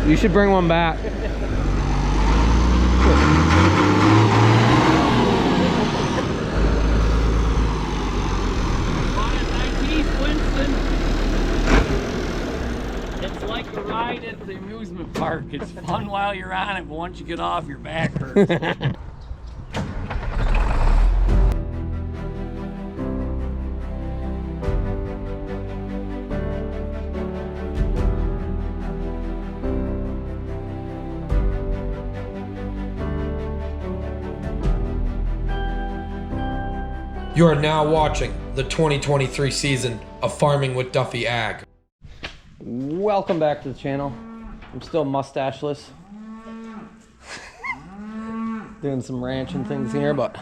You should bring one back. It's like a ride at the amusement park. It's fun while you're on it, but once you get off, your back hurts. You are now watching the 2023 season of Farming with Duffy Ag. Welcome back to the channel. I'm still mustacheless. Doing some ranching things here, but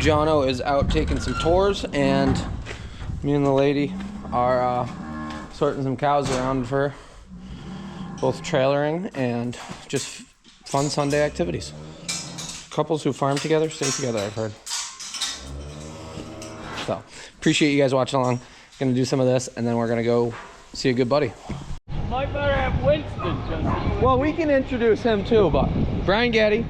Jono is out taking some tours, and me and the lady are sorting some cows around for her. Both trailering and just fun Sunday activities. Couples who farm together stay together, I've heard. So, appreciate you guys watching along. Gonna do some of this, and then we're gonna go see a good buddy. Might better have Winston, Justin. Well, we can introduce him too, but Brian Getty.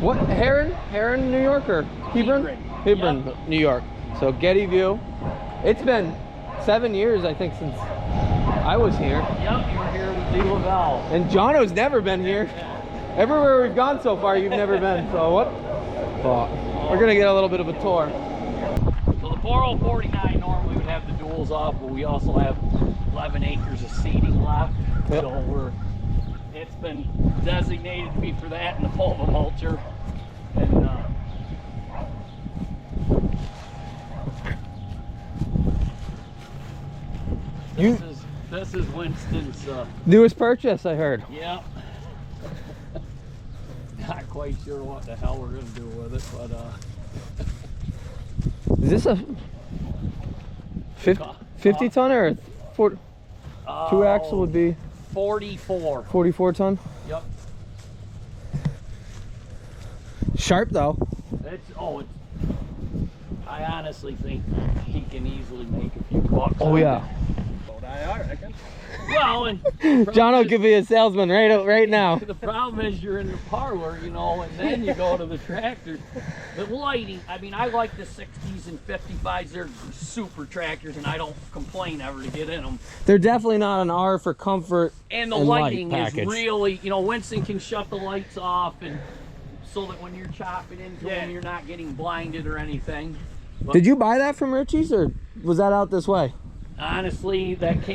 What, Heron, New York, or Hebron? Hebron, yep. New York. So Gettyvue. It's been 7 years, I think, since I was here. Yep, you were here with Lee Lavelle. And Jono's never been here. Yeah. Everywhere we've gone so far, you've never been. So what? But we're gonna get a little bit of a tour. So the 4049 normally would have the duals off, but we also have 11 acres of seeding left. Yep. So it's been designated to be for that and the mulcher. And this is Winston's newest purchase, I heard. Yep. Not quite sure what the hell we're gonna do with it, but is this a 50 ton or 40? Two axle would be 44 ton. Yep. Sharp though. I honestly think he can easily make a few bucks. Oh yeah. I reckon. Well, and Jono could be a salesman right now. The problem is you're in the parlor, you know, and then you go to the tractors. The lighting, I mean, I like the 60s and 55s. They're super tractors, and I don't complain ever to get in them. They're definitely not an R for comfort. And the lighting is really, you know, Winston can shut the lights off, and so that when you're chopping into them, you're not getting blinded or anything. But did you buy that from Richie's, or was that out this way? Honestly, that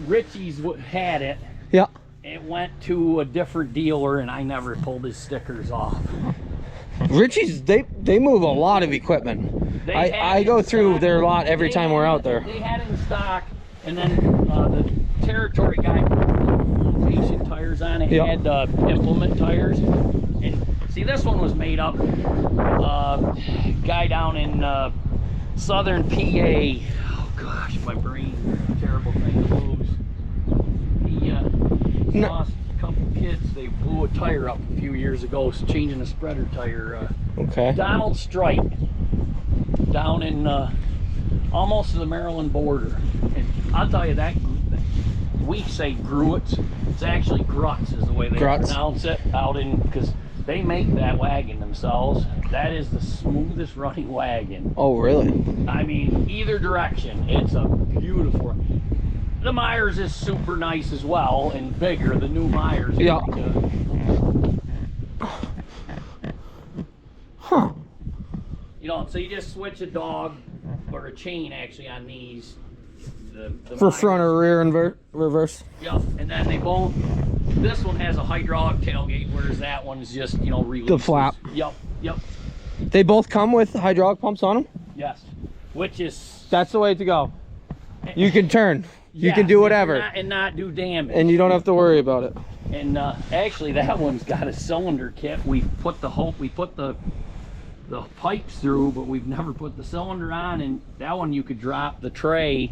Richie's had it. Yeah. It went to a different dealer, and I never pulled his stickers off. Richie's, they move a lot of equipment. I go through their lot every time we're out there. They had it in stock, and then the territory guy put rotation tires on it. Yep. Had implement tires. And see, this one was made up. Guy down in southern PA. Gosh, my brain, terrible thing to lose. He lost a couple kids. They blew a tire up a few years ago, changing a spreader tire. Okay. Donald Strike, down in almost to the Maryland border. And I'll tell you that we say Gruits. It's actually Gruts is the way they pronounce it out in, because they make that wagon themselves. That is the smoothest running wagon. Oh, really? I mean, either direction, it's a beautiful. The Myers is super nice as well, and bigger. The new Myers. Yeah. Huh. You know, so you just switch a dog or a chain actually on these. The for Myers. Front or rear and reverse. Yep, and then they both. This one has a hydraulic tailgate, whereas that one's just, you know, releases. The flap. Yep. They both come with hydraulic pumps on them? Yes. Which is... That's the way to go. You can turn. You can do whatever. And not do damage. And you don't have to worry about it. And actually, that one's got a cylinder kit. We put the pipes through, but we've never put the cylinder on. And that one you could drop the tray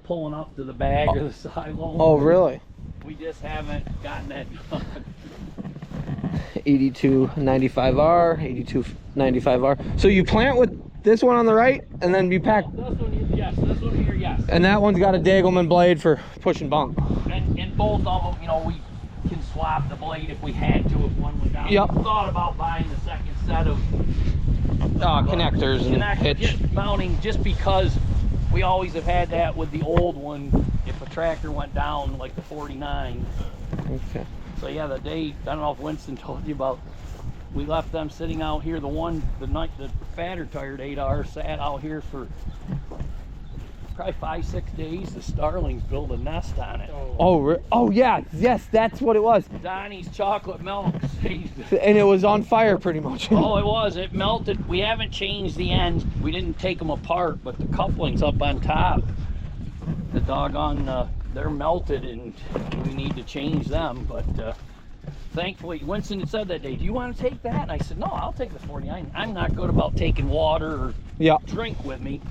pulling up to the bag or the silo. Oh, really? We just haven't gotten that done. 8295R, 8295R. So you plant with this one on the right, and then you pack. This one, yes. This one here, yes. And that one's got a Dagelman blade for pushing bunk. And both of them, you know, we can swap the blade if we had to, if one went down. Yep. We thought about buying the second set of Connectors and hitch. just mounting, just because we always have had that with the old one. If a tractor went down, like the 49. Okay. So yeah, the day, I don't know if Winston told you about, we left them sitting out here. The night the fatter tired 8R sat out here for probably 5-6 days. The starlings built a nest on it. Oh yeah, yes, that's what it was. Donnie's chocolate milk saved it. And it was on fire pretty much. Oh, it was. It melted. We haven't changed the ends. We didn't take them apart, but the couplings up on top, the doggone, they're melted, and we need to change them. But thankfully, Winston had said that day, do you want to take that? And I said, no, I'll take the 49. I'm not good about taking water or drink with me.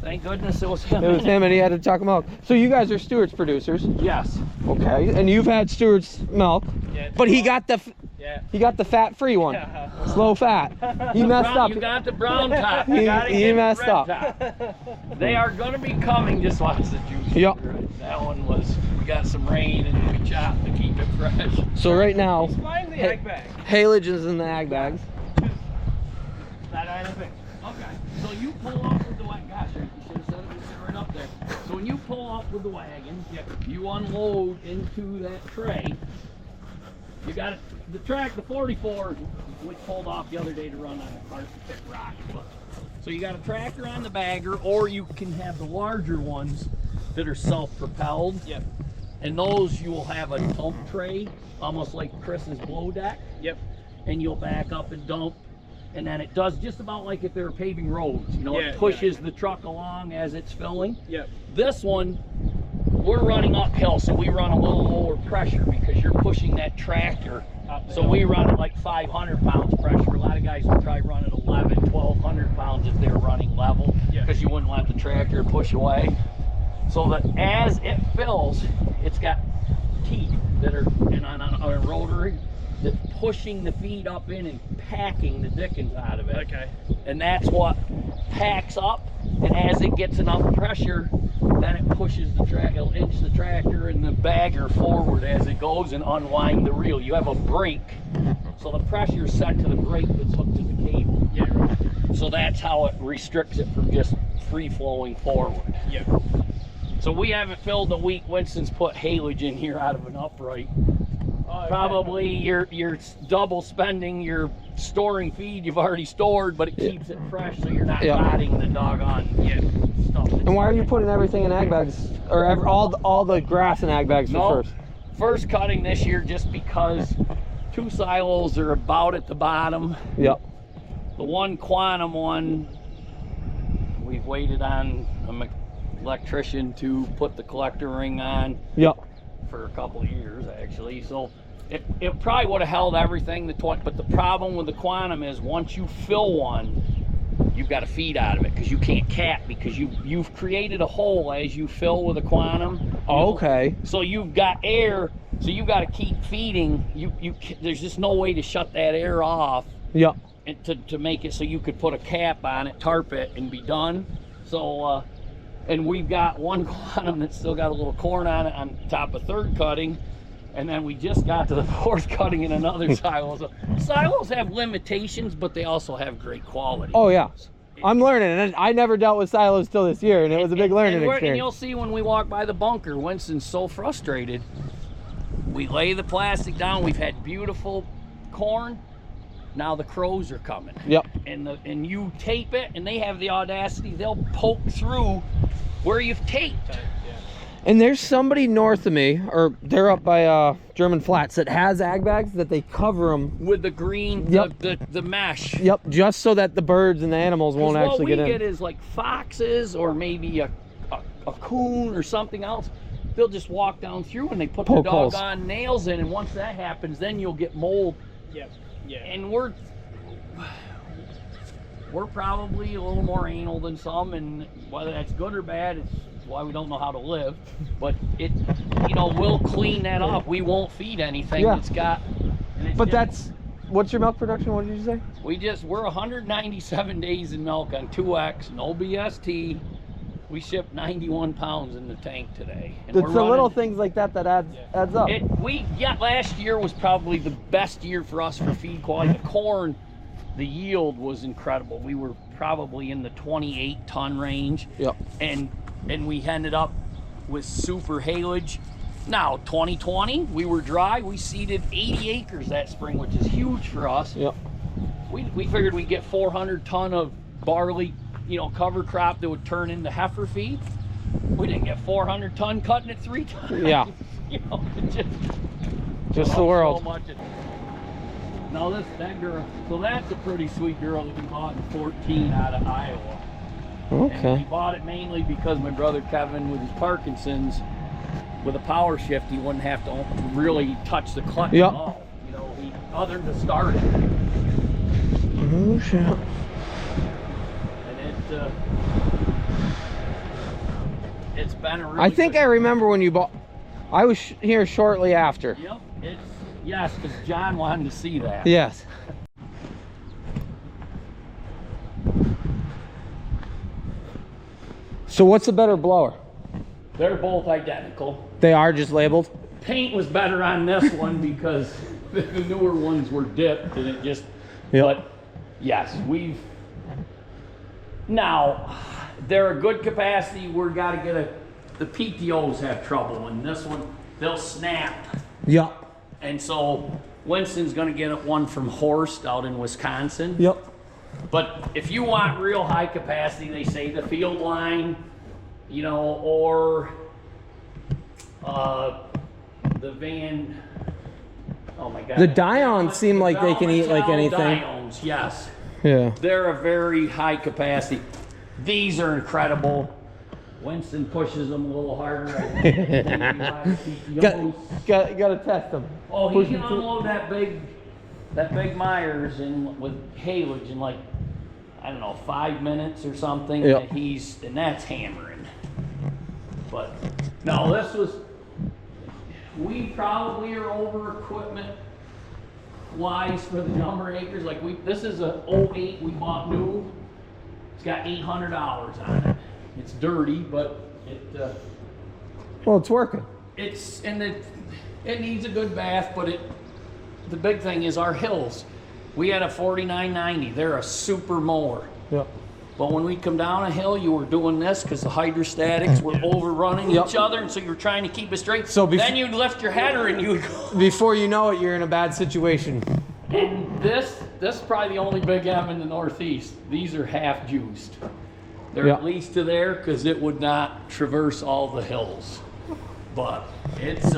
Thank goodness it was him. It was him, and he had to chocolate milk. So you guys are Stewart's producers. Yes. Okay, and you've had Stewart's milk, but he got the fat-free one. Yeah. Slow fat. He messed up. You got the brown top. He messed up. They are going to be coming. Just watch the juice. Yep. That one was, we got some rain and we chopped to keep it fresh. So right now, Find the ag bag. haylage is in the ag bags. That anything. Okay. So you pull up with the wagon. Gosh, you should have said it. You said it right up there. So when you pull up with the wagon, you unload into that tray. You got the track, the 44, we pulled off the other day to run on the cars to pick rock. So you got a tractor on the bagger, or you can have the larger ones that are self-propelled. Yep. And those you will have a dump tray, almost like Chris's blow deck. Yep. And you'll back up and dump. And then it does just about like if they were paving roads. You know, Yeah, it pushes the truck along as it's filling. Yep. This one, we're running uphill, so we run a little lower pressure because you're pushing that tractor. So we run at like 500 pounds pressure. A lot of guys would probably run at 1,200 pounds if they're running level, because you wouldn't let the tractor push away. So that as it fills, it's got teeth that are on a rotary that's pushing the feed up in and packing the dickens out of it. Okay. And that's what packs up, and as it gets enough pressure, then it pushes the track, it'll inch the tractor and the bagger forward as it goes and unwind the reel. You have a brake, so the pressure is set to the brake that's hooked to the cable. Yeah. Right. So that's how it restricts it from just free flowing forward. Yeah. So we haven't filled a week. Winston's put haylage in here out of an upright. Oh, Probably you're double spending, you're storing feed you've already stored, but it keeps it fresh, so you're not rotting the doggone stuff. And why are you putting everything in ag bags, or all the grass in ag bags for first? First cutting this year, just because 2 silos are about at the bottom. Yep. The one Quantum one, we've waited on an electrician to put the collector ring on. Yep. For a couple of years actually, so it probably would have held everything. But the problem with the Quantum is once you fill one, you've got to feed out of it, because you can't cap, because you've created a hole as you fill with a Quantum. Okay. So you've got air, so you've got to keep feeding. There's just no way to shut that air off. Yep. And to make it so you could put a cap on it, tarp it, and be done. So and we've got one Quantum that's still got a little corn on it on top of 3rd cutting, and then we just got to the 4th cutting in another silo. So silos have limitations, but they also have great quality. Oh yeah, I'm learning, and I never dealt with silos till this year, and it was a big learning experience. And you'll see when we walk by the bunker, Winston's so frustrated. We lay the plastic down. We've had beautiful corn. Now the crows are coming. Yep. And you tape it, and they have the audacity. They'll poke through where you've taped. And there's somebody north of me, or they're up by German Flats, that has ag bags that they cover them with the green, Yep. the mesh. Yep, just so that the birds and the animals won't actually get in. What we get is like foxes, or maybe a coon or something else. They'll just walk down through and they put the doggone nails in, and once that happens, then you'll get mold. Yep. Yeah. And we're probably a little more anal than some, and whether that's good or bad, it's why we don't know how to live. But it, we'll clean that off. We won't feed anything that's got. But that's, what's your milk production? What did you say? We're 197 days in milk on 2X, no BST. We shipped 91 pounds in the tank today. And It's we're the little running- things like that that adds up. Last year was probably the best year for us for feed quality. The corn, the yield was incredible. We were probably in the 28-ton range. Yep. And we ended up with super haylage. Now, 2020, we were dry. We seeded 80 acres that spring, which is huge for us. Yep. We figured we'd get 400 ton of barley, cover crop that would turn into heifer feed. We didn't get 400 ton cutting it 3 times. Yeah. Just the world. So much. Now that girl, so that's a pretty sweet girl that we bought in 14 out of Iowa. And we Okay. bought it mainly because my brother Kevin, with his Parkinson's, with a power shift, he wouldn't have to really touch the clutch Yep. at all. Other than to start it. Oh shit. And it's been a really I think good, I remember when you bought. I was here shortly after. Yep, yes, because John wanted to see that. Yes. So what's a better blower? They're both identical. They are just labeled? Paint was better on this one because the newer ones were dipped and it just, Yep. but yes, now they're a good capacity. We're got to get the PTOs have trouble, and this one, they'll snap. Yep. And so Winston's going to get one from Horst out in Wisconsin. Yep. But if you want real high capacity, they say the field line, or the Van, oh my God. The Dions seem like they can eat like Valmetal anything. Dions, yes. Yeah. They're a very high capacity. These are incredible. Winston pushes them a little harder. I think. Gotta test them. Oh, he Push can them to- unload that big Myers with haylage in like, I don't know, 5 minutes or something. Yep. And that's hammering. But no, we probably are over equipment wise for the number of acres. Like this is a 08 we bought new. It's got $800 on it. It's dirty, but Well, it's working. it needs a good bath, but the big thing is our hills. We had a 4990. They're a super mower. Yep. But when we come down a hill, you were doing this because the hydrostatics were overrunning Yep. each other, and so you were trying to keep it straight. So then you'd lift your header and you would go. Before you know it, you're in a bad situation. And this is probably the only Big M in the Northeast. These are half juiced. They're Yep. at least to there because it would not traverse all the hills. But it's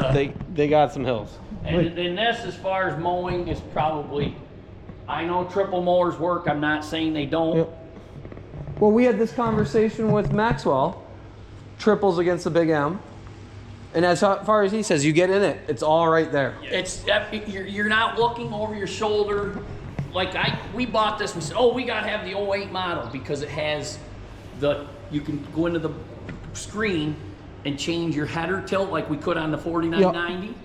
They got some hills. and this, as far as mowing, is probably. I know triple mowers work. I'm not saying they don't. Yep. Well, we had this conversation with Maxwell. Triples against the Big M. And as far as he says, you get in it, it's all right there. It's you're not looking over your shoulder. Like we bought this. We said, oh, we gotta have the 08 model because it has you can go into the screen and change your header tilt like we could on the 4990.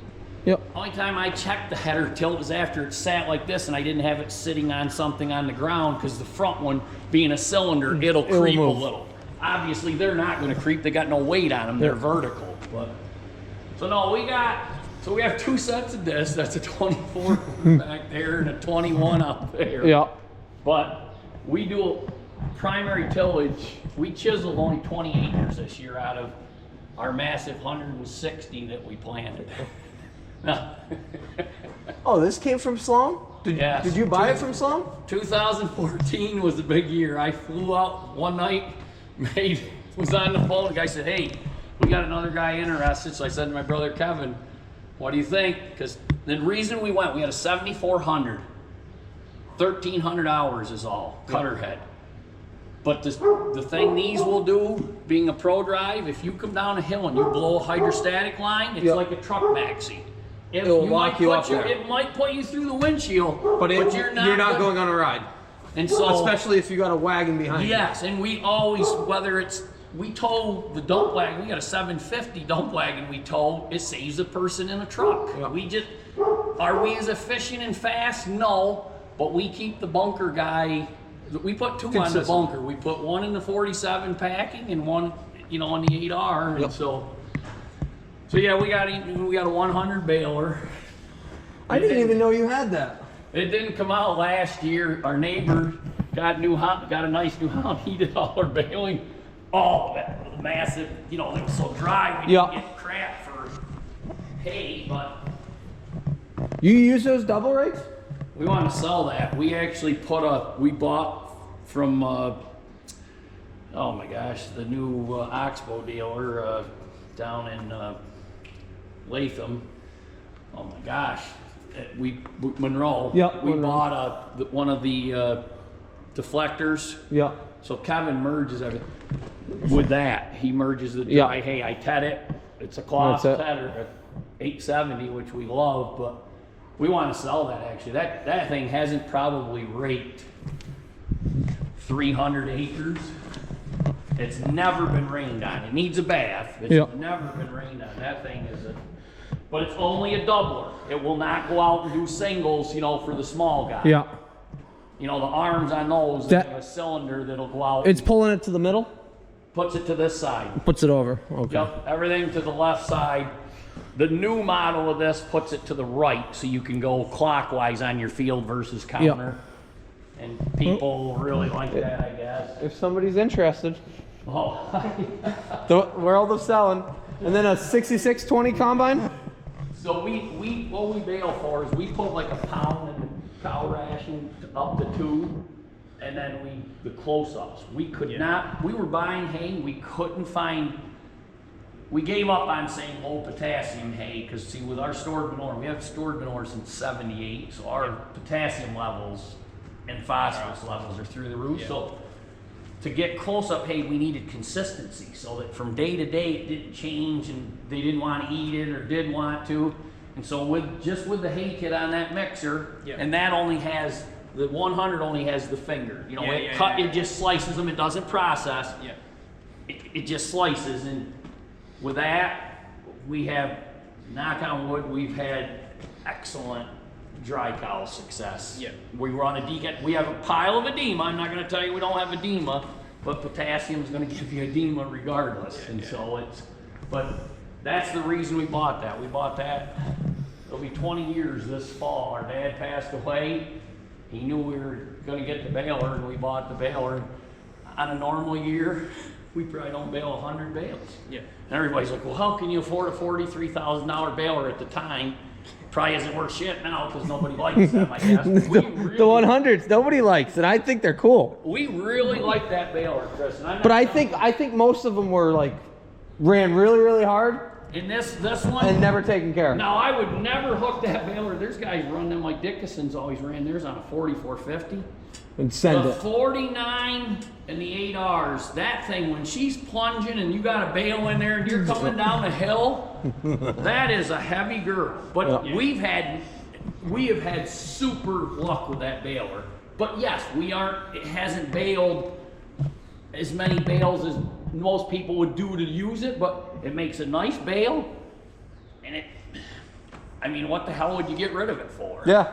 Yep. Only time I checked the header tilt was after it sat like this and I didn't have it sitting on something on the ground because the front one, being a cylinder, it'll creep a move. little. Obviously, they're not going to creep. They got no weight on them. They're vertical. But so no, we have 2 sets of discs. That's a 24 back there and a 21 out there. Yeah. But we do primary tillage. We chiseled only 20 acres this year out of our massive 160 that we planted. Oh, this came from Sloan? Yes. Did you buy it from Sloan? 2014 was a big year. I flew out one night, was on the phone. The guy said, hey, we got another guy interested. So I said to my brother Kevin, what do you think? Because the reason we went, we had a 7400, 1,300 hours is all, cutter head. But the thing these will do, being a pro drive, if you come down a hill and you blow a hydrostatic line, it's like a truck maxi. It'll lock you up there. It might put you through the windshield, But you're not going on a ride. And so, Especially if you got a wagon behind you. yes, and we always, we tow the dump wagon, we got a 750 dump wagon we tow, it saves a person in a truck. Yeah. Are we as efficient and fast? No, but we keep the bunker guy, we put 2 on the Consistent. bunker. We put 1 in the 47 packing and 1 you know, on the 8R, and Yep. so yeah, we got a 100 baler. I didn't even know you had that. It didn't come out last year. Our neighbor got a nice new hound. He did all our baling. Oh, that was massive! You know, it was so dry. We didn't get crap for hay, but You use those double rakes? we want to sell that. We actually we bought from, oh my gosh, the new Oxbow dealer down in Latham. Oh my gosh, Monroe. Yep, We Monroe. bought one of the deflectors. Yeah. So Kevin merges everything with that. He merges the Yeah. dry hay. I ted it. It's a cloth That's it. tedder at 870, which we love, but we want to sell that actually. That thing hasn't probably raked 300 acres. It's never been rained on. It needs a bath. It's Yeah. never been rained on. That thing but it's only a doubler. It will not go out and do singles, you know, for the small guy. Yeah. You know, the arms on those, they have a cylinder that'll go out. It's pulling it to the middle? Puts it to this side. Puts it over. Okay. Yep, everything to the left side. The new model of this puts it to the right, so you can go clockwise on your field versus counter. And people really like that, I guess. If somebody's interested. Oh, The world of selling. And then a 6620 combine? so what we bail for is we put like a pound in the cow ration up to 2, and then the close-ups. We could not. We were buying hay. We couldn't find. We gave up on saying low potassium hay because see, with our stored manure, we have stored manure since '78, so our potassium levels and phosphorus levels are through the roof. So to get close-up hay, we needed consistency, so that from day to day it didn't change, and they didn't want to eat it or did want to. And so with the hay kit on that mixer, and that only has the 100 only has the finger. You know, it just slices them. It doesn't process. It just slices, and with that, we have, knock on wood, we've had excellent dry cow success. We run we have a pile of edema. I'm not going to tell you we don't have edema, but potassium is going to give you edema regardless. But that's the reason we bought that. We bought that. It'll be 20 years this fall. Our dad passed away. He knew we were going to get the baler, and we bought the baler. On a normal year, we probably don't bale 100 bales. And everybody's like, well, how can you afford a $43,000 baler at the time? Probably isn't worth shit now because nobody likes them, I guess. The 100s, nobody likes, and I think they're cool. We really like that baler, Chris. And But I think most of them were like, ran really, really hard. In this one, and never taken care of. Now I would never hook that baler. There's guys run them like Dickinson's always ran theirs on a 4450. And send the it. 49 and the 8Rs, that thing, when she's plunging and you got a bale in there and you're coming down a hill, that is a heavy girl. But we have had super luck with that baler. But yes, it hasn't baled as many bales as most people would do to use it, but it makes a nice bale, and I mean, what the hell would you get rid of it for? Yeah.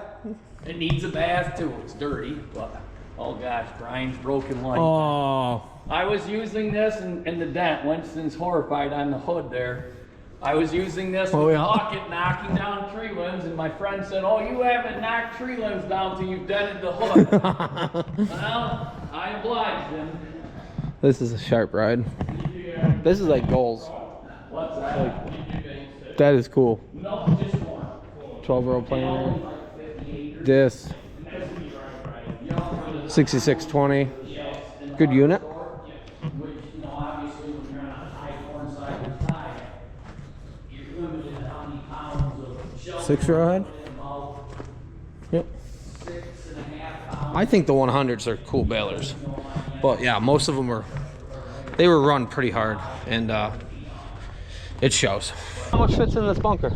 It needs a bath too. It's dirty, but oh gosh, Brian's broken light. Oh. I was using this in the dent. Winston's horrified on the hood there. I was using this with the bucket knocking down tree limbs, and my friend said, oh, you haven't knocked tree limbs down till you've dented the hood. Well, I obliged him. This is a sharp ride. This is like goals. What's that? That is cool. No, just one. 12-row planer. This. 6620. Good unit. Which, you know, obviously when you're on a high corn side of the tie, you're limited to how many pounds of shelter. 6-row head? Yep. 6.5 pounds. I think the 100s are cool balers. But yeah, most of them were run pretty hard, and it shows. How much fits in this bunker?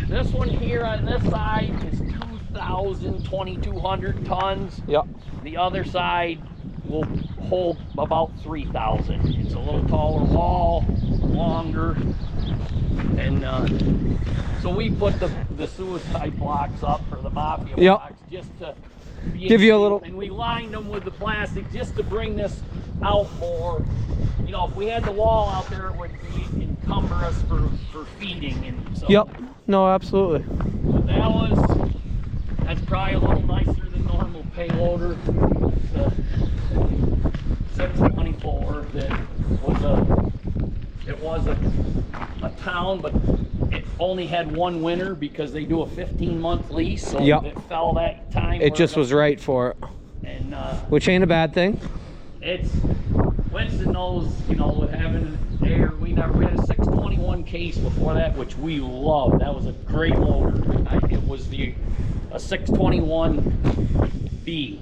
This one here on this side is 2,200 tons. Yep. The other side will hold about 3,000. It's a little taller wall, longer, and so we put the suicide blocks up, or the mafia blocks, just to Give you a little. And we lined them with the plastic just to bring this out more. You know, if we had the wall out there, it would be encumber us for feeding. And so. Yep. No, absolutely. But that's probably a little nicer than normal payloader. The 624 that was a town, but it only had one winter because they do a 15-month lease, so yep. it fell that time. It just was right for it. And which ain't a bad thing. It's Winston knows, you know, with having air, we had a 621 case before that, which we loved. That was a great loader. It was a 621B,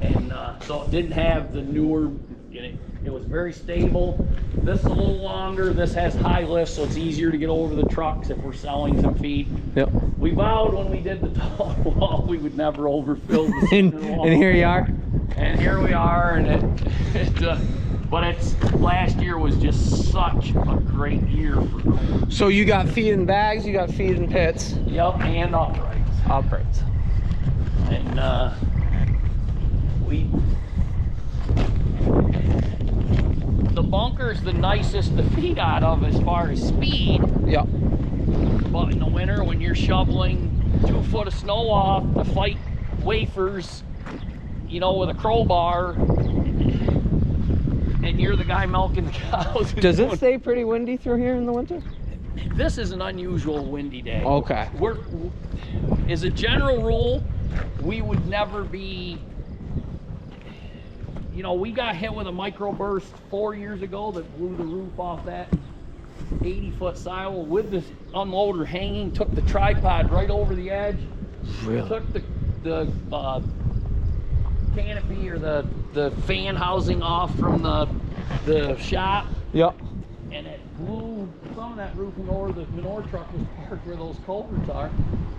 and so it didn't have the newer. It was very stable. This is a little longer. This has high lift, so it's easier to get over the trucks if we're selling some feed. Yep. We vowed when we did the tall wall we would never overfill the center wall. And here you are. And here we are, and but last year was just such a great year for corn. So you got feed in bags, you got feed in pits. Yep, and uprights. Uprights. And the bunker's the nicest to feed out of as far as speed. Yep. But in the winter, when you're shoveling 2 foot of snow off to fight wafers, you know, with a crowbar, and you're the guy milking the cows. Does it stay pretty windy through here in the winter? This is an unusual windy day. Okay. As a general rule, we would never be, you know, we got hit with a microburst 4 years ago that blew the roof off that 80-foot silo with the unloader hanging, took the tripod right over the edge. Really? Took the canopy or the fan housing off from the shop. Yep. And it blew some of that roofing over. The Manure truck was parked where those culverts are,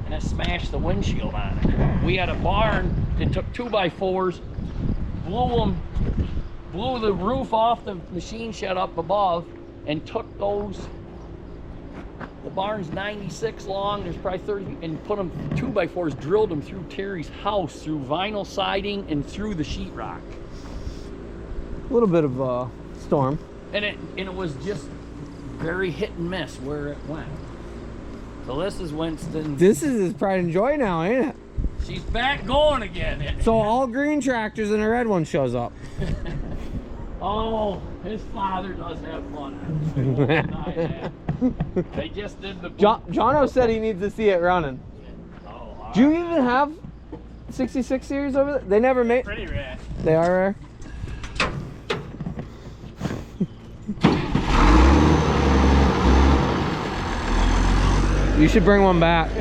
and it smashed the windshield on it. We had a barn that took 2x4s, blew the roof off the machine shed up above, and took those. The barn's 96 long, there's probably 30, and put them 2x4s, drilled them through Terry's house, through vinyl siding and through the sheetrock. A little bit of a storm. And it was just very hit and miss where it went. So this is Winston. This is his pride and joy now, ain't it? She's back going again. So all green tractors and a red one shows up. Oh, his father does have fun. I won't deny that. They just did the. Jono said he needs to see it running. Oh, Do you even have 66 series over there? They never made. Pretty rare. They are rare. You should bring one back.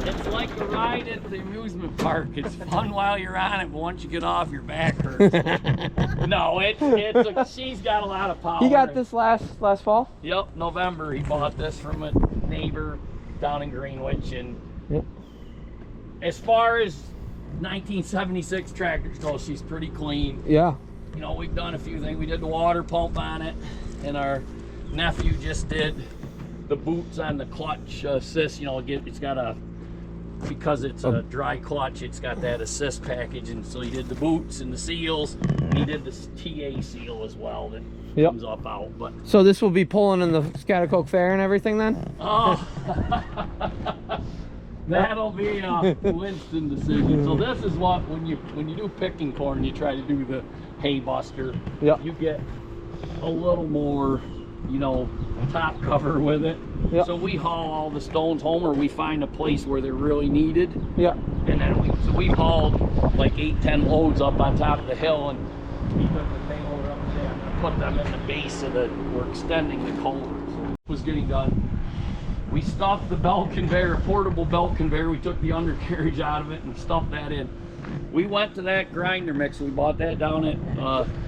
It's like a ride at the amusement park. It's fun while you're on it, but once you get off, your back hurts. No, she's got a lot of power. He got this last fall? Yep, November. He bought this from a neighbor down in Greenwich, and yep. As far as 1976 tractors go, she's pretty clean. Yeah. You know, we've done a few things. We did the water pump on it, and our nephew just did the boots on the clutch assist. You know, it's got because it's a dry clutch, it's got that assist package, and so he did the boots and the seals, and he did the TA seal as well that comes up out. But so this will be pulling in the Scotticoke Fair and everything then? oh. That'll be a Winston decision. So this is what, when you do picking corn, you try to do the hay buster. Yep. You get a little more, you know, top cover with it. Yep. So we haul all the stones home, or we find a place where they're really needed. Yeah. And then we've hauled like 8-10 loads up on top of the hill, and we took the payload up there and put them in the base of we're extending the culvert. So it was getting done. We stuffed the belt conveyor, a portable belt conveyor. We took the undercarriage out of it and stuffed that in. We went to that grinder mix. We bought that down at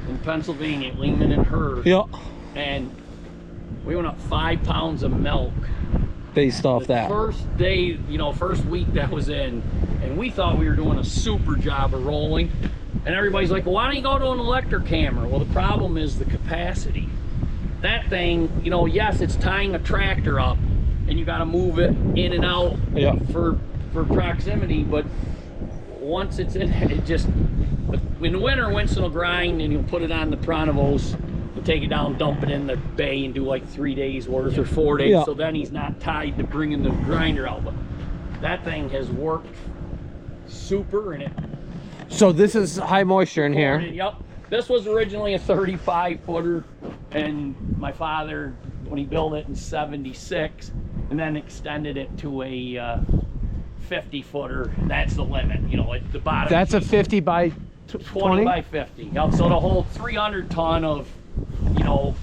in Pennsylvania, at Lehman and Hurd. Yep. And we went up 5 pounds of milk. Based off that. First day, you know, first week that was in, and we thought we were doing a super job of rolling. And everybody's like, well, why don't you go to an electric hammer? Well, the problem is the capacity. That thing, you know, yes, it's tying a tractor up, and you got to move it in and out for proximity, but once it's in, it just, in the winter, Winston will grind, and you'll put it on the Pronovos, you'll take it down, dump it in the bay, and do like 3 days worth or 4 days, so then he's not tied to bringing the grinder out. But that thing has worked super, and it. So this is high moisture in here. Yep. This was originally a 35 footer, and my father, when he built it in '76, and then extended it to a 50 footer. That's the limit, you know, at the bottom. That's a 50 by 20 by 50. Yep. So to hold 300 ton of, you know,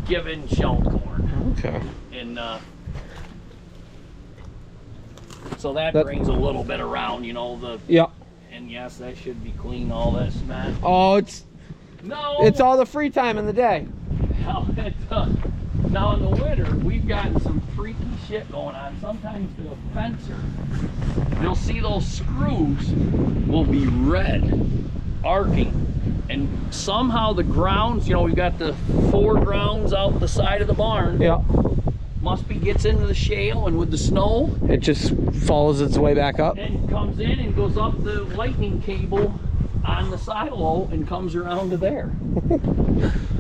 given shelled corn. Okay. And so that brings a little bit around, you know, the. Yep. And yes, that should be clean, all this, man. Oh, it's all the free time in the day. Now in the winter, we've got some freaky shit going on. Sometimes the fencer, you'll see those screws will be red, arcing. And somehow the grounds, you know, we've got the 4 grounds out the side of the barn. Yeah. Must be gets into the shale, and with the snow, it just follows its way back up. And comes in and goes up the lightning cable on the silo and comes around to there.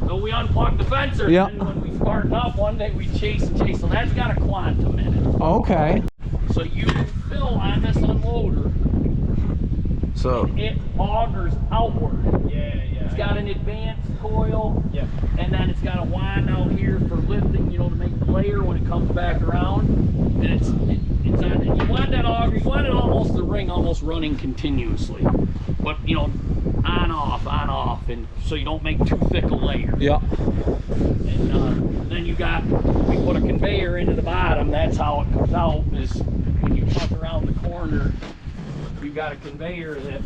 So we unplugged the fencer, and when we sparked up one day, we chase and chase. So that's got a quantum in it. Okay. So you fill on this unloader, so it augers outward. Yeah. It's got an advanced coil, and then it's got a wand out here for lifting, you know, to make the layer when it comes back around. And it's on. And you want that auger, you want it almost the ring almost running continuously, but you know, on off, and so you don't make too thick a layer. Yeah. And then we put a conveyor into the bottom. That's how it comes out. Is when you tuck around the corner, you got a conveyor that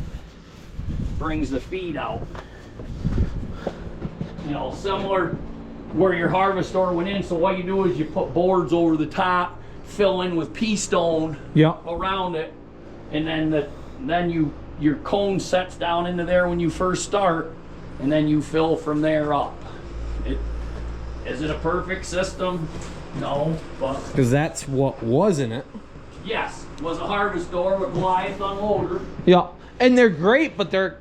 brings the feed out. You know, similar where your harvest store went in. So what you do is you put boards over the top, fill in with pea stone around it, and then your cone sets down into there when you first start, and then you fill from there up. Is it a perfect system? No, but because that's what was in it. Yes, was a harvest door with Goliath unloader. Yeah, and they're great, but they're,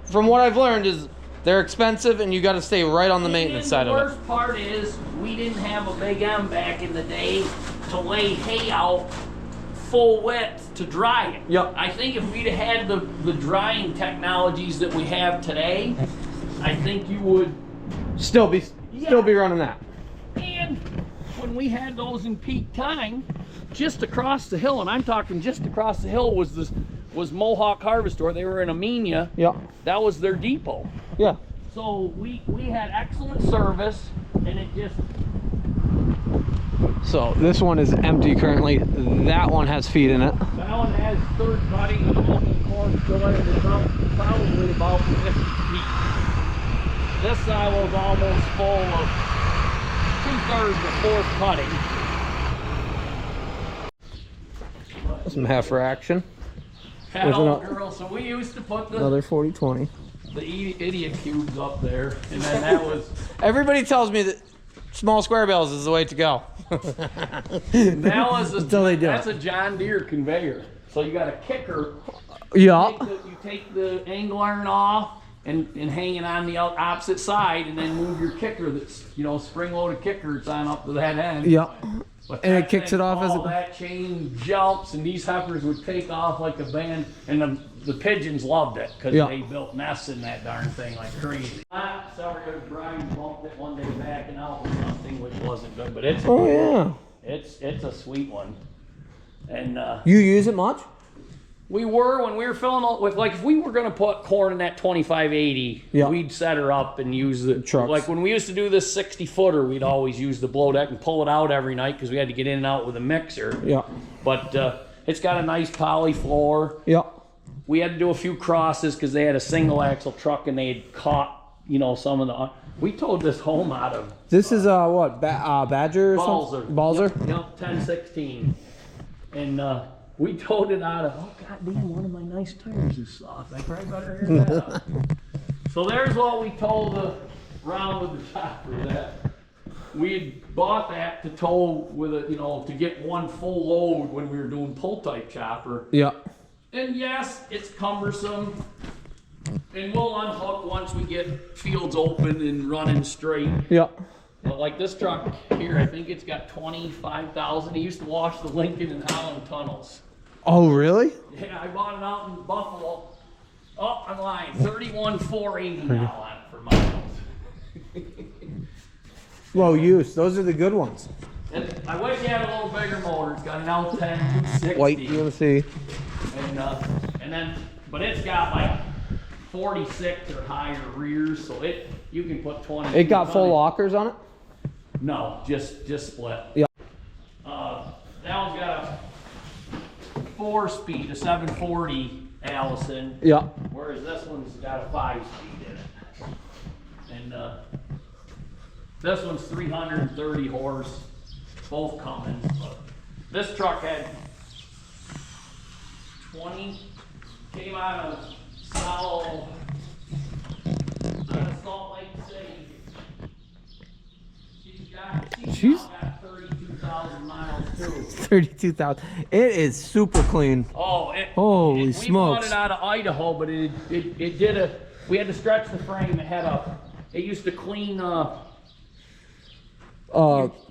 from what I've learned, is they're expensive, and you got to stay right on the maintenance side of it. The worst part is we didn't have a big M back in the day to lay hay out full width to dry it. Yep. I think if we'd had the drying technologies that we have today, I think you would still be running that. And when we had those in peak time, just across the hill, and I'm talking just across the hill, was Mohawk Harvest Store. They were in Amenia. Yeah. That was their depot. Yeah. So we had excellent service, and it just. So this one is empty currently. That one has feed in it. That one has third cutting and open corn fillet, and it's probably about 50 feet. This silo is almost full of 2/3 of fourth cutting. Some heifer action. Hello, girl. So we used to put Another 40-20. The idiot cubes up there, and then that was. Everybody tells me that small square bales is the way to go. That was that's a John Deere conveyor. So you got a kicker. Yeah. You take the angle iron off and hang it on the opposite side, and then move your kicker. That's, you know, spring-loaded kicker. It's on up to that end. Yeah. But and it kicks it off as that chain jumps, and these heifers would take off like a band, and the pigeons loved it because they built nests in that darn thing like crazy. Sorry, Brian bumped it one day backing out with something which wasn't good, but it's it's a sweet one. And you use it much? We were, when we were filling out with, like, if we were going to put corn in that 2580, we'd set her up and use the trucks. Like when we used to do this 60-footer, we'd always use the blow deck and pull it out every night because we had to get in and out with a mixer. Yeah. But it's got a nice poly floor. Yeah. We had to do a few crosses because they had a single axle truck and they had caught, you know, some of the. We towed this home out of. This is what? Badger or Balzer. something? Balzer? Yep, 1016. And we towed it out of, oh god damn, one of my nice tires is soft. I probably better air that out. So there's what we towed around with the chopper. That we had bought that to tow with a, you know, to get one full load when we were doing pull type chopper. Yeah. And yes, it's cumbersome. And we'll unhook once we get fields open and running straight. Yeah. But like this truck here, I think it's got 25,000. He used to wash the Lincoln and Holland tunnels. Oh, really? Yeah, I bought it out in Buffalo. Oh, I'm lying. 31,480 now on it for miles. Low use. Those are the good ones. And I wish you had a little bigger motor. It's got an L10 260. White GMC. And then, but it's got like 46 or higher rears, so you can put 20. It got full lockers on it? No, just split. Yeah. That one's got a 4-speed, a 740 Allison. Yeah. Whereas this one's got a 5-speed in it. And this one's 330 horse, both coming. But this truck had 20, came out of Salt Lake City. She's got 32,000 miles too. 32,000. It is super clean. Oh, Holy we smokes. bought it out of Idaho, but it did we had to stretch the frame. It used to clean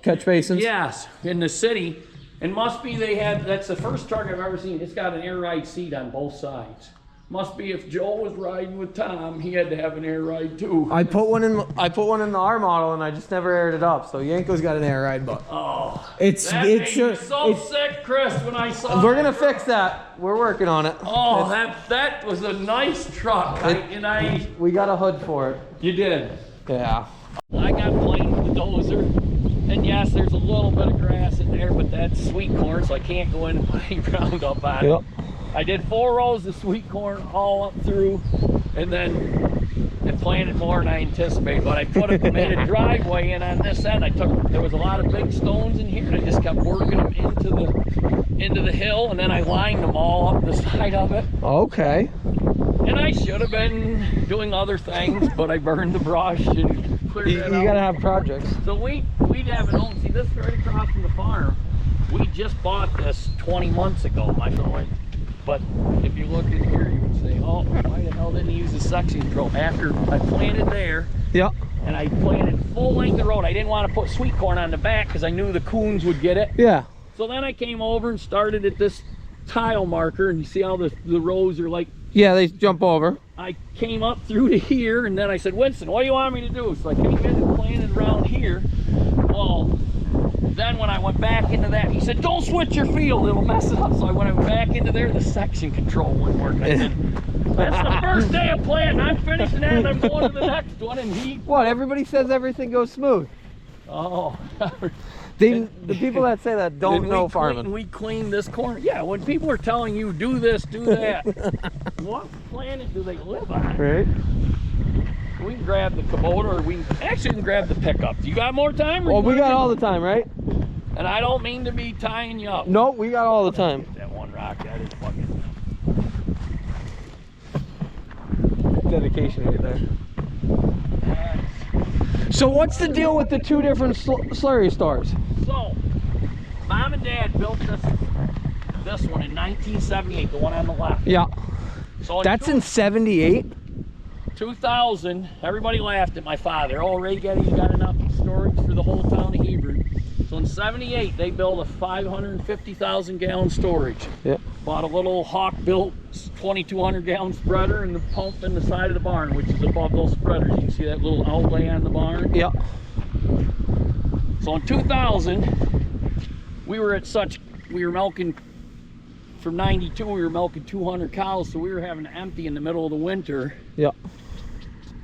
Catch basins? yes, in the city. And must be that's the first truck I've ever seen. It's got an air ride seat on both sides. Must be if Joe was riding with Tom, he had to have an air ride too. I put one in the R model and I just never aired it up. So Yanko's got an air ride, but Oh, it's that made me so sick, Chris, when I saw we're that gonna truck. fix that. We're working on it. Oh, that was a nice truck. We got a hood for it. You did. Yeah. I got playing with the dozer, and yes, there's a little bit of grass in there, but that's sweet corn, so I can't go in and play Roundup on it. Yep. I did 4 rows of sweet corn all up through, and then I planted more than I anticipated. But I made a driveway in on this end. There was a lot of big stones in here, and I just kept working them into the hill, and then I lined them all up the side of it. Okay. And I should have been doing other things, but I burned the brush and cleared You it out. gotta have projects. So we'd have an own, see this right across from the farm, we just bought this 20 months ago, my friend. But if you look in here, you can say, oh, why the hell didn't he use the suction control? After I planted there, Yeah. and I planted full length of road, I didn't want to put sweet corn on the back because I knew the coons would get it. Yeah. So then I came over and started at this tile marker, and you see how the rows are like, Yeah, they jump over. I came up through to here, and then I said, Winston, what do you want me to do? So I came in and planted around here. Well, then when I went back into that, he said, don't switch your field, it'll mess it up. So I went back into there, the section control wouldn't work. I said, that's the first day of planting, I'm finishing that, and I'm going to the next one, and he... What? Everybody says everything goes smooth. Oh. The people that say that don't know farming. We cleaned this corner. Yeah, when people are telling you, do this, do that, what planet do they live on? Right. We can grab the Kubota, or we can grab the pickup. You got more time? Well, we got all the time, right? And I don't mean to be tying you up. No, we got all the time. That one rock, that is fucking... Dedication right there. So what's the deal with the two different slurry stores? So, Mom and Dad built this one in 1978, the one on the left. Yeah. So That's in 78? 2000, everybody laughed at my father. Oh, Ray Getty's got enough storage for the whole town of Hebron. So in 78, they built a 550,000 gallon storage. Yep. Bought a little Hawk-built 2,200 gallon spreader and the pump in the side of the barn, which is above those spreaders. You can see that little outlay on the barn? Yep. So in 2000, we were milking, from 92, we were milking 200 cows, so we were having to empty in the middle of the winter. Yep.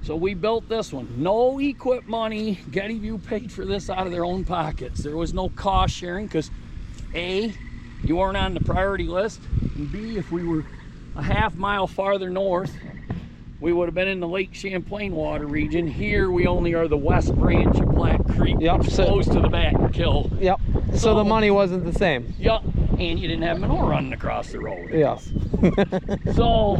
So we built this one. No equip money. Gettyvue paid for this out of their own pockets. There was no cost sharing because A, you weren't on the priority list, and B, if we were a half mile farther north, we would have been in the Lake Champlain water region. Here we only are the west branch of Black Creek, Yep. which flows to the back and kill. Yep. So the money wasn't the same. Yep. and you didn't have manure running across the road. Yes. So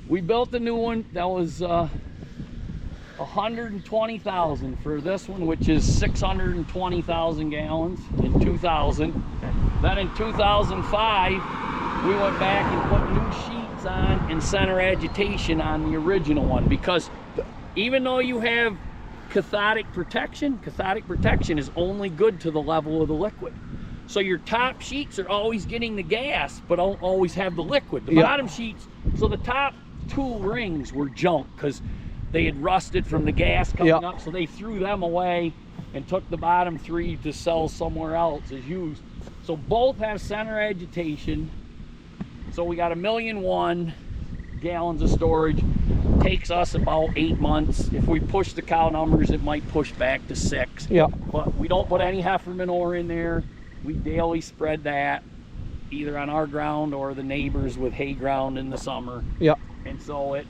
we built the new one. That was 120,000 for this one, which is 620,000 gallons in 2000. Then in 2005, we went back and put new sheets on and center agitation on the original one, because even though you have cathodic protection is only good to the level of the liquid. So your top sheets are always getting the gas, but don't always have the liquid. The bottom sheets, so the top 2 rings were junk because they had rusted from the gas coming up, so they threw them away and took the bottom 3 to sell somewhere else as used. So both have center agitation. So we got 1,000,001 gallons of storage. Takes us about 8 months. If we push the cow numbers, it might push back to 6. But we don't put any heifer manure in there. We daily spread that either on our ground or the neighbors with hay ground in the summer. And so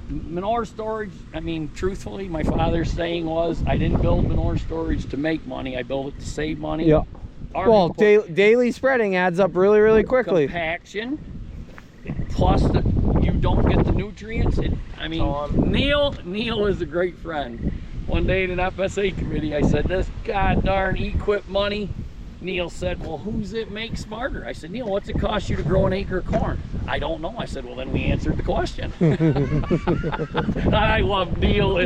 manure storage, I mean, truthfully, my father's saying was, I didn't build manure storage to make money, I built it to save money. Well, daily spreading adds up really, really quickly. Compaction, plus you don't get the nutrients. I mean, Neil is a great friend. One day in an FSA committee, I said, this god darn equip money. Neil said, well, who's it make smarter? I said, Neil, what's it cost you to grow an acre of corn? I don't know. I said, well, then we answered the question. I love Neil.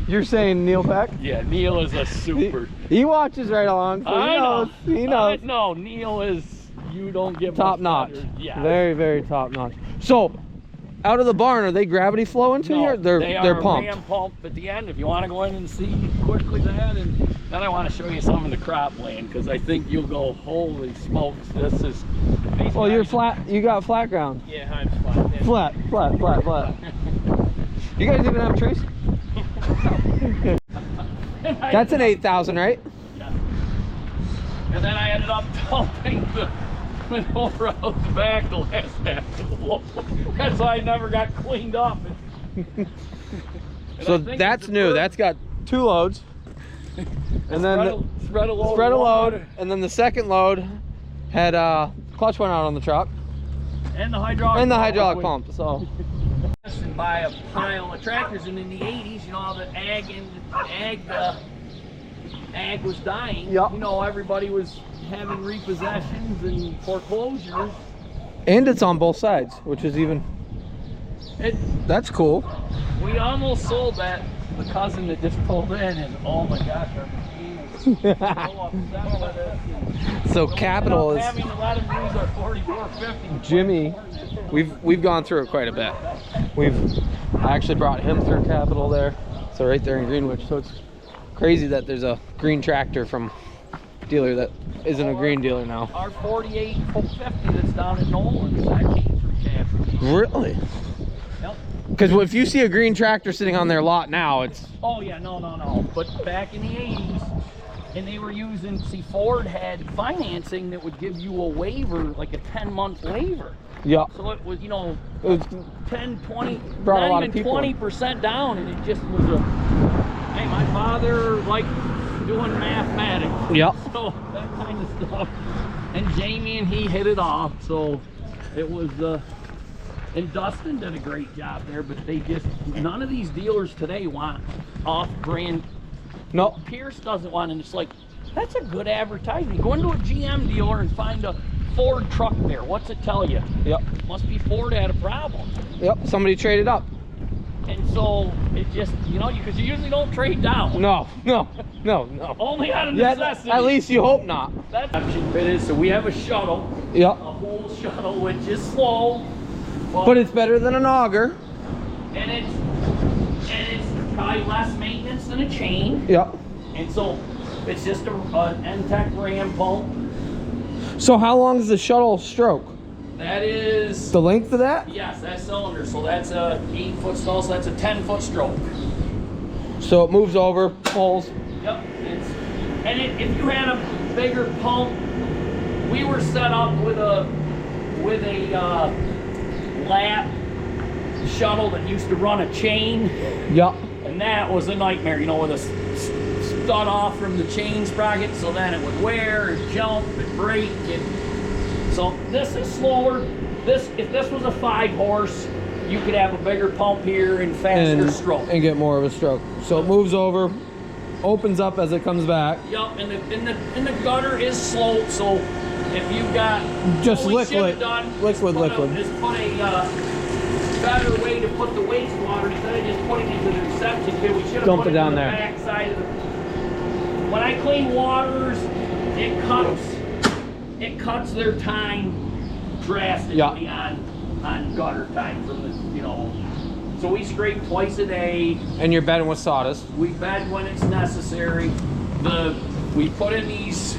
You're saying Neil Peck? Yeah, Neil is a super. He watches right along, so he knows. He knows. No, Neil is, you don't get top notch. Yeah. Very, very top notch. So, out of the barn, are they gravity flowing to here? They're pumped. Ram pumped at the end. If you want to go in and see quickly that, and then I want to show you some of the cropland, because I think you'll go, holy smokes, this is. Well, you're flat. You got flat ground. Yeah, I'm flat. Yeah. Flat. You guys even have trees? That's an 8,000, right? Yeah. And then I ended up dumping the manure out the back the last half of the load. That's why I never got cleaned up. So that's new. That's got 2 loads. And then spread a load, and then the second load had clutch went out on the truck. And the hydraulic pump. So and buy a pile of tractors, and in the 80s, you know how the ag was dying. You know, everybody was having repossessions and foreclosures. And it's on both sides, which is even. That's cool. We almost sold that. The cousin that just pulled in, and oh my gosh, our machine is so upset with it. So capital is. Having to let him use our 4450. Jimmy, we've gone through it quite a bit. I actually brought him through capital there. So right there in Greenwich. So it's crazy that there's a green tractor from dealer that isn't a green dealer now. Our 4850 that's down at Nolan's, that came from capital. Really? Yep. Because if you see a green tractor sitting on their lot now, it's. Oh yeah, no. But back in the 80s, and they were using, see, Ford had financing that would give you a waiver, like a 10-month waiver. Yeah. So it was, you know, it was 10, 20, brought not a lot even of people 20% down, and it just was a, hey, my father liked doing mathematics. Yep. So that kind of stuff. And Jamie and he hit it off, so it was, and Dustin did a great job there, but they just, none of these dealers today want off-brand. No. Pierce doesn't want, and it's like, that's a good advertisement. Go into a GM dealer and find a Ford truck there. What's it tell you? Yep. Must be Ford had a problem. Yep, somebody traded up. And so it just, you know, because you usually don't trade down. No. Only out of necessity. Yeah, at least you hope not. That's what it is. So we have a shuttle. Yep. A whole shuttle, which is slow. But it's better than an auger. And it's probably less maintenance than a chain. Yep. And so it's just an N-Tech ram pump. So how long is the shuttle stroke? That is the length of that? Yes, that cylinder. So that's a 8-foot stall, so that's a 10-foot stroke. So it moves over, pulls. Yep. If you had a bigger pump, we were set up with a lap shuttle that used to run a chain. Yep. And that was a nightmare, you know, with a stud off from the chain sprocket, so then it would wear and jump and break. And so this is slower. If this was a 5-horse, you could have a bigger pump here and faster stroke. And get more of a stroke. So it moves over, opens up as it comes back. Yup, and the gutter is sloped, so if you've got just what we liquid, should've done is put a better way to put the wastewater instead of just putting it into the reception pit. We should have Dump put it down in the there. back side of the. When I clean waters, it cuts their time drastically on gutter time from the, you know. So we scrape twice a day. And you're bedding with sawdust. We bed when it's necessary. We put in these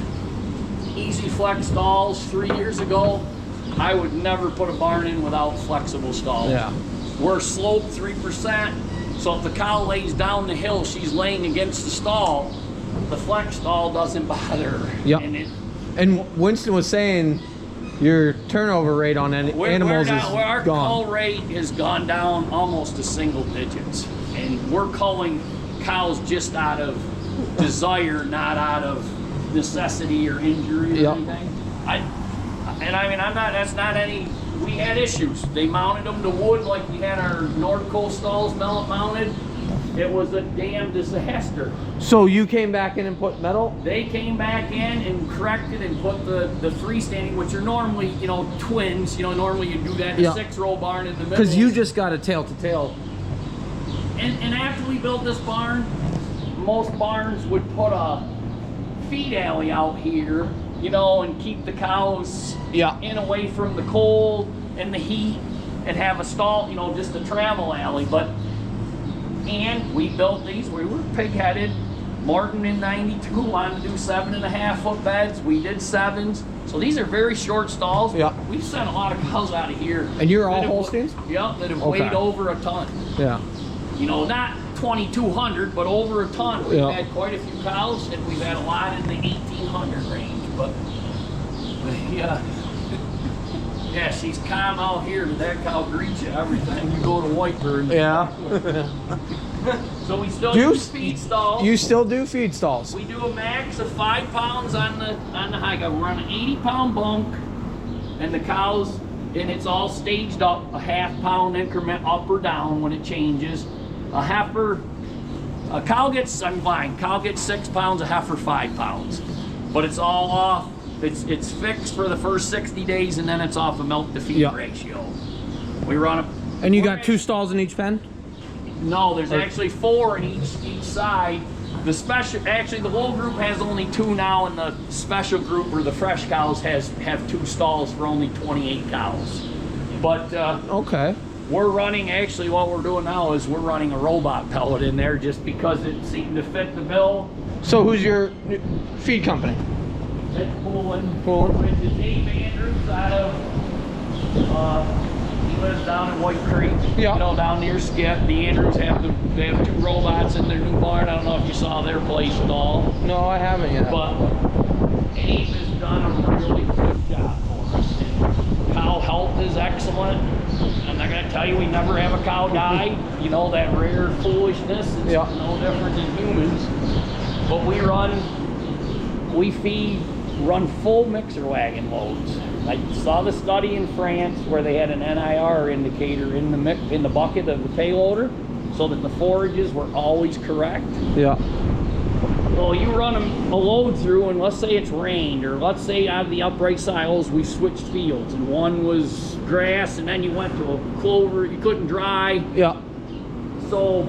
Easy Flex stalls 3 years ago. I would never put a barn in without flexible stalls. Yeah. We're sloped 3%, so if the cow lays down the hill, she's laying against the stall. The flex stall doesn't bother her. Yep. And Winston was saying your turnover rate on animals is our gone. cull rate has gone down almost to single digits, and we're culling cows just out of desire, not out of necessity or injury or anything. That's not any. We had issues. They mounted them to wood like we had our Nordco stalls mounted. It was a damn disaster. So you came back in and put metal? They came back in and corrected and put the freestanding, which are normally, you know, twins. You know, normally you do that in a 6-row barn in the middle. Because you just got a tail-to-tail. And after we built this barn, most barns would put a feed alley out here, you know, and keep the cows in away from the cold and the heat, and have a stall, you know, just a travel alley. And we built these. We were pig-headed. Martin in '92 wanted to do 7.5-foot beds. We did 7s. So these are very short stalls. Yeah. We've sent a lot of cows out of here. And you're all Holsteins? Yep, that have weighed over a ton. Yeah. You know, not 2,200, but over a ton. We've had quite a few cows, and we've had a lot in the 1,800 range. But yeah, she's calm out here, but that cow greets you every time you go to Whitebird. Yeah. So we still use feed stalls. You still do feed stalls? We do a max of 5 pounds on the high guy. We're on an 80-pound bunk, and the cows, and it's all staged up, a ½ increment up or down when it changes. A cow gets 6 pounds, a heifer 5 pounds. But it's all off. It's fixed for the first 60 days, and then it's off a milk to feed ratio. We run a. And you got 2 stalls in each pen? No, there's actually 4 in each side. The whole group has only 2 now, and the special group, or the fresh cows, have 2 stalls for only 28 cows. But okay. We're running, actually what we're doing now is we're running a robot pellet in there just because it seemed to fit the bill. So who's your feed company? It's Poland. Poland. It's Dave Andrews out of, he lives down in White Creek, you know, down near Skip. The Andrews they have 2 robots in their new barn. I don't know if you saw their place at all. No, I haven't yet. But Dave has done a really good job for us. And cow health is excellent. I'm not going to tell you we never have a cow die. You know, that rare foolishness is no different than humans. But we run full mixer wagon loads. I saw the study in France where they had an NIR indicator in the bucket of the payloader, so that the forages were always correct. Yeah. Well, you run a load through, and let's say it's rained, or let's say out of the upright silos we switched fields, and one was grass, and then you went to a clover. You couldn't dry. Yeah. So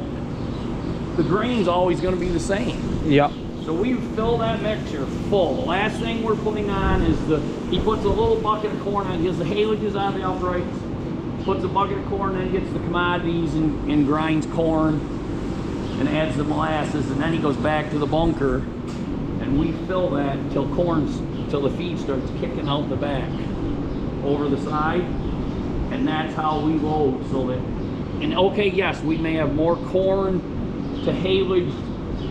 the grain's always going to be the same. Yeah. So we fill that mixture full. The last thing we're putting on is he puts a little bucket of corn on, he gets the halages out of the uprights, puts a bucket of corn, then he gets the commodities and grinds corn and adds the molasses, and then he goes back to the bunker, and we fill that until the feed starts kicking out the back over the side, and that's how we load. So that, and okay, yes, we may have more corn to haylage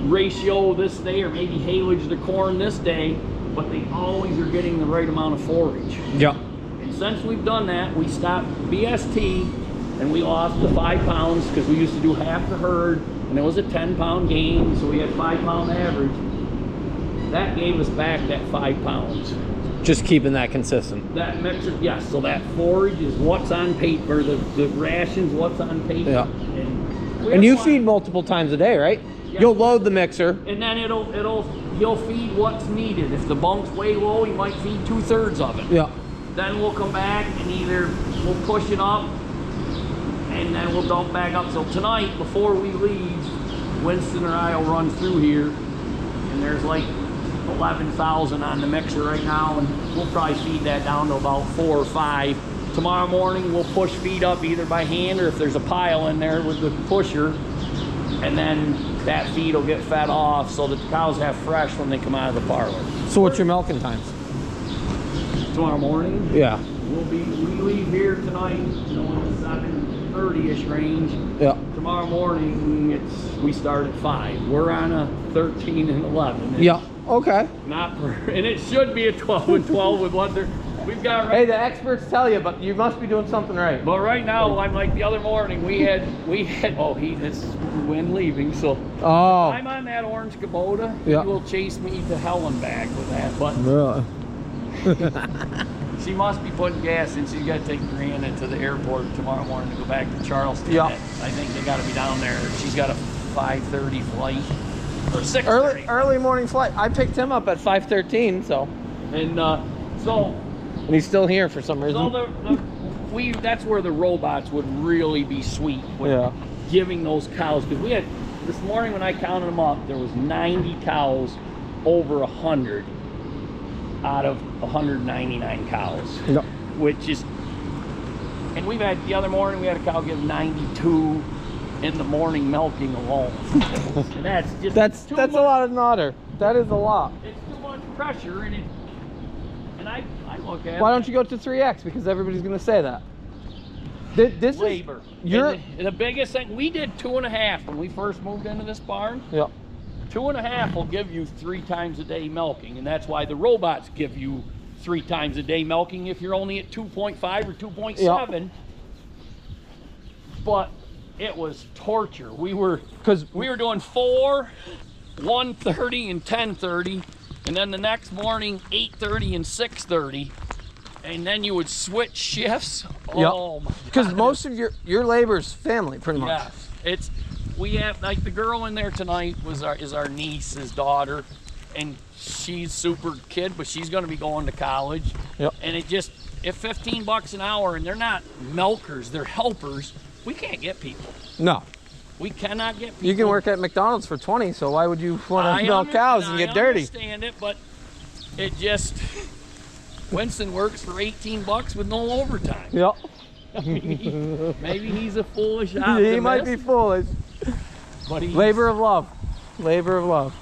ratio this day, or maybe haylage the corn this day, but they always are getting the right amount of forage. Yeah. And since we've done that, we stopped BST, and we lost the 5 pounds because we used to do half the herd and it was a 10-pound gain, so we had 5-pound average. That gave us back that 5 pounds. Just keeping that consistent. That mixer, yes. So that forage is what's on paper. The rations, what's on paper. Yeah. And you feed multiple times a day, right? Yeah. You'll load the mixer. And then he'll feed what's needed. If the bunk's way low, he might feed 2/3 of it. Yeah. Then we'll come back and either we'll push it up and then we'll dump back up. So tonight, before we leave, Winston or I will run through here, and there's like 11,000 on the mixer right now, and we'll probably feed that down to about 4 or 5. Tomorrow morning we'll push feed up either by hand or if there's a pile in there with the pusher, and then that feed will get fed off so that the cows have fresh when they come out of the parlor. So what's your milking times? Tomorrow morning, Yeah. we leave here tonight, you know, in the 7:30-ish range. Yeah. Tomorrow morning we start at 5. We're on a 13 and 11. It's Yeah. Okay. not, and it should be a 12 and 12 with what we've got right. Hey, the experts tell you, but you must be doing something right. But right now, I'm like the other morning, we had it's wind leaving, so Oh. I'm on that orange Kubota. Yeah. He will chase me to hell and back with that, but Really? she must be putting gas in. She's got to take Brianna to the airport tomorrow morning to go back to Charleston. Yeah. I think they got to be down there. She's got a 5:30 flight or 6:30. Early morning flight. I picked him up at 5:13, so. And so And he's still here for some reason. that's where the robots would really be sweet with Yeah. giving those cows, because we had this morning when I counted them up, there was 90 cows over 100 out of 199 cows. Yep. Which is, and we've had the other morning we had a cow give 92 in the morning milking alone. And that's That's a lot of nodder. That is a lot. It's too much pressure, and I look at Why don't you go to 3X? Because everybody's gonna say that. This labor. is And the biggest thing, we did 2.5 when we first moved into this barn. Yeah. 2.5 will give you 3 times a day milking, and that's why the robots give you 3 times a day milking if you're only at 2.5 or 2.7. Yep. But it was torture. We were doing 4, 1:30, and 10:30, and then the next morning 8:30 and 6:30, and then you would switch shifts. Yep. Oh my! Because most of your labor's family, pretty much. Yes, we have, like, the girl in there tonight is our niece's daughter, and she's super kid, but she's going to be going to college. Yep. And at $15 an hour, and they're not milkers, they're helpers. We can't get people. No. We cannot get people. You can work at McDonald's for 20, so why would you want to milk cows and get dirty? I understand it, but it just, Winston works for $18 with no overtime. Yep. I mean, maybe he's a foolish optimist. He might be foolish. But he's, Labor of love. Labor of love.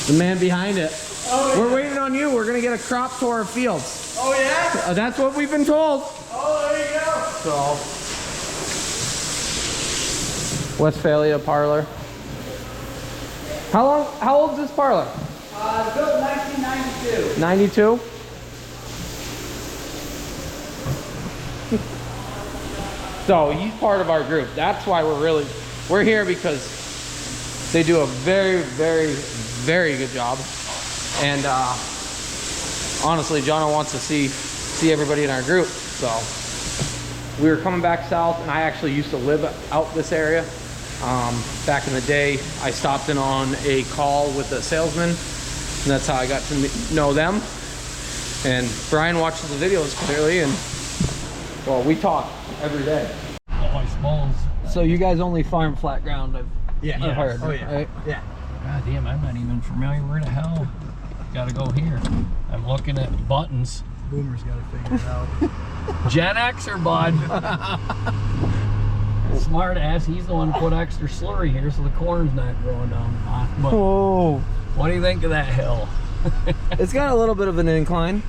The man behind it. Oh, yeah. We're waiting on you. We're going to get a crop tour of fields. Oh, yeah? That's what we've been told. Oh, there you go. So, Westphalia parlor. How old is this parlor? Built 1992. 92? So he's part of our group. That's why we're here, because they do a very, very, very good job. And honestly, John wants to see everybody in our group. So we were coming back south, and I actually used to live out this area. Back in the day, I stopped in on a call with a salesman, and that's how I got to know them. And Brian watches the videos clearly, and well, we talk every day. oh, I suppose. So you guys only farm flat ground, I've heard. Oh, yeah. Right? Yeah. God damn, I'm not even familiar. Where the hell? Gotta go here. I'm looking at buttons. Boomer's got to figure it out. Gen X or Bud? Smart ass, he's the one who put extra slurry here so the corn's not growing down the lot. But Oh, what do you think of that hill? it's got a little bit of an incline.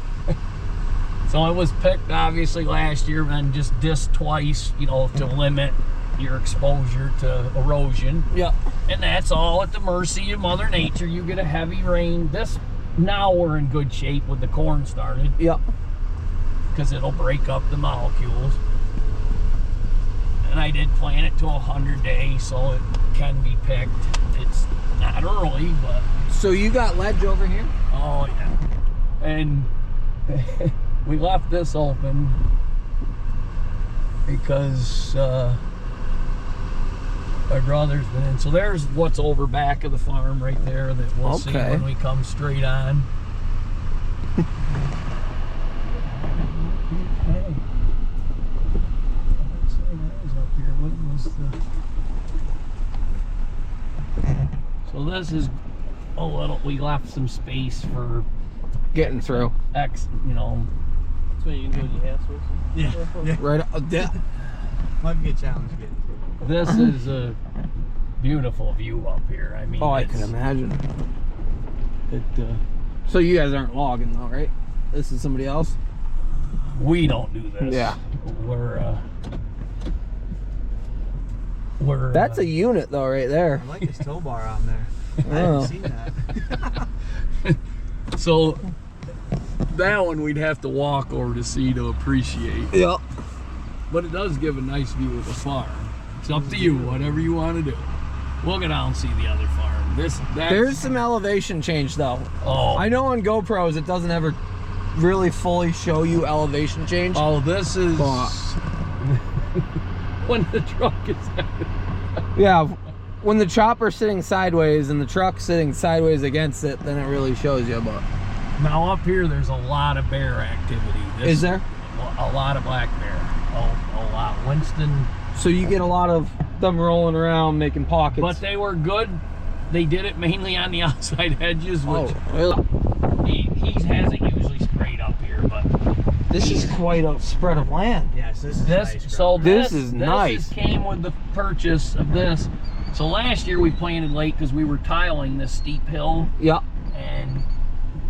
So it was picked obviously last year, then just dissed twice, you know, to limit your exposure to erosion. Yeah. And that's all at the mercy of Mother Nature. You get a heavy rain. This now we're in good shape with the corn started. Yep. Because it'll break up the molecules. And I did plant it to 100 days so it can be picked. It's not early, but... So you got ledge over here? Oh, yeah. And we left this open because my brother's been in. So there's what's over back of the farm right there that we'll see when we come straight on. So this is a little, we left some space for getting through. X, you know. That's what you can do with your ass with. Yeah. Right. Might be a challenge getting through. This is a beautiful view up here. I mean, Oh, I can imagine. It, So you guys aren't logging though, right? This is somebody else? we don't do this. Yeah. We're That's a unit though, right there. I like his tow bar on there. I Oh. haven't seen that. so that one we'd have to walk over to see to appreciate. Yep. But it does give a nice view of the farm. It's up to you, whatever you want to do. We'll go down and see the other farm. There's some elevation change though. Oh, I know on GoPros it doesn't ever really fully show you elevation change. oh, this is But- when the truck is out. Yeah, when the chopper's sitting sideways and the truck's sitting sideways against it, then it really shows you. But Now up here, there's a lot of bear activity. Is there? A lot of black bear. A lot. Winston. so you get a lot of them rolling around making pockets. But they were good. They did it mainly on the outside edges, which really? he has it usually sprayed up here. But This is quite a spread of land. Yes, this is this, nice. so This is nice. This came with the purchase of this. So last year we planted late because we were tiling this steep hill, Yeah. and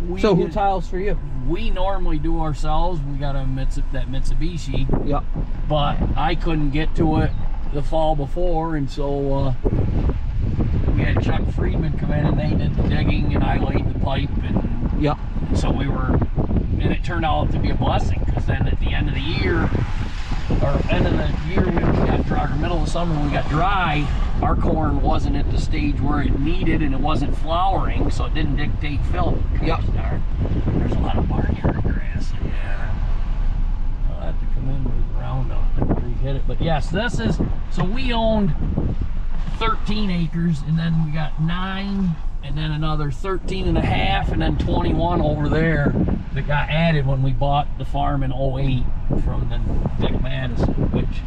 we So who tiles for you? we normally do ourselves. We got that Mitsubishi, Yeah. but I couldn't get to it the fall before, and so we had Chuck Friedman come in and they did the digging and I laid the pipe, and Yeah. so we were, and it turned out to be a blessing because then at the end of the year, or end of the year when we got dry, or middle of the summer when we got dry, our corn wasn't at the stage where it needed and it wasn't flowering, so it didn't dictate fill. Yep. There's a lot of barnyard grass. Yeah. I'll have to come in with a Roundup and re-hit it. But yes, this is, so we owned 13 acres, and then we got 9, and then another 13 and a half, and then 21 over there that got added when we bought the farm in 08 from the Dick Madison, which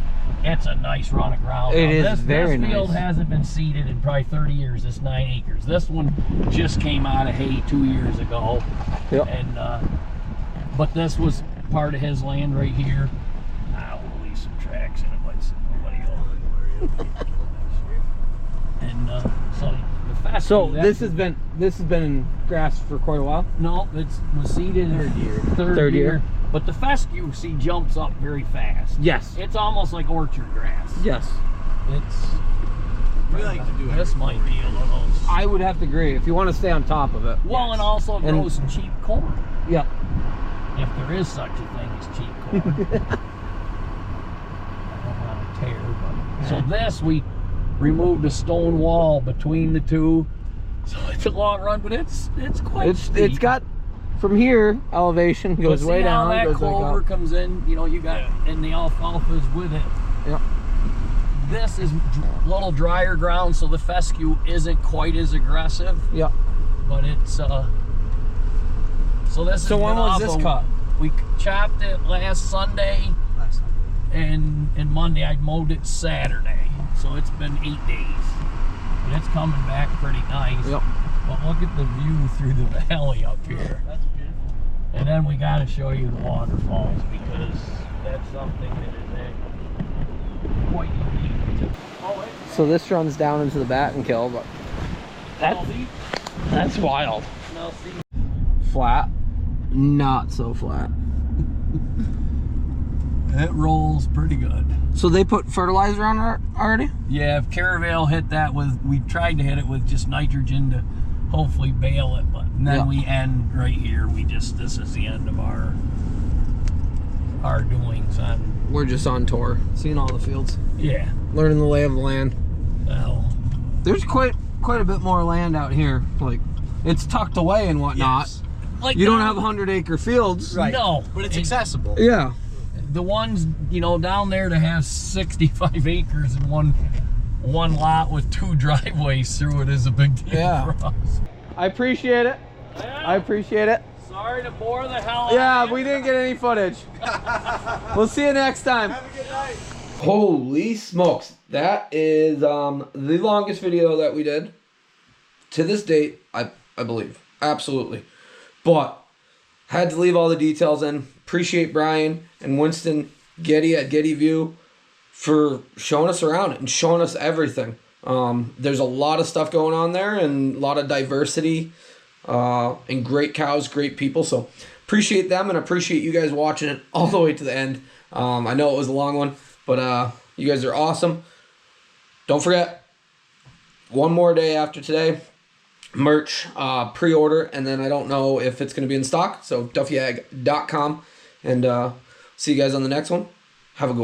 it's a nice run of ground. It Now, is very This field nice. hasn't been seeded in probably 30 years, this 9 acres. This one just came out of hay 2 years ago. Yep. And, but this was part of his land right here. I'll leave some tracks in it, but nobody will. And so the fast So food, this has been in grass for quite a while. no, it was seeded third year. But the fescue seed jumps up very fast. Yes. It's almost like orchard grass. Yes. It's We like to do it. this might be a little. I would have to agree if you want to stay on top of it. Well, and also it And- grows cheap corn. Yeah. If there is such a thing as cheap corn. I don't want to tear, but so this we removed a stone wall between the two. So it's a long run, but it's quite It's steep. got from here elevation goes But way see how down. that Goes back clover up. comes in, you know, you got, and the alfalfa's with it. Yeah. This is a little drier ground, so the fescue isn't quite as aggressive, Yeah. but it's, so this So has when been was off this of- cut? We chopped it last Sunday, Last time. and Monday I mowed it Saturday, so it's been 8 days. But it's coming back pretty nice. Yep. But look at the view through the valley up here. That's beautiful. And then we got to show you the waterfalls because that's something that is quite unique. Oh, wait. So this runs down into the batting kill, but that's wild. Now see. Flat, not so flat. It rolls pretty good. So they put fertilizer on it already? Yeah, if Caravale hit that with, we tried to hit it with just nitrogen to hopefully bale it, but and then Yeah. we end right here. This is the end of our doings on. We're just on tour, seeing all the fields, Yeah. learning the lay of the land. Well, There's quite a bit more land out here. Like, it's tucked away and whatnot. Yes. like You don't down- have 100-acre fields. Right. No, But it's accessible. Yeah. the ones down there that have 65 acres in one lot with 2 driveways through it is a big deal Yeah. for us. I appreciate it. I appreciate it. Sorry to bore the hell Yeah, out of you. we didn't get any footage. We'll see you next time. Have a good night. Holy smokes. That is the longest video that we did to this date, I believe. Absolutely. But had to leave all the details in. Appreciate Brian and Winston Getty at Gettyvue for showing us around and showing us everything. There's a lot of stuff going on there and a lot of diversity and great cows, great people. So appreciate them and appreciate you guys watching it all the way to the end. I know it was a long one, but you guys are awesome. Don't forget, one more day after today, merch, pre-order, and then I don't know if it's going to be in stock. So duffyag.com, and see you guys on the next one. Have a good one.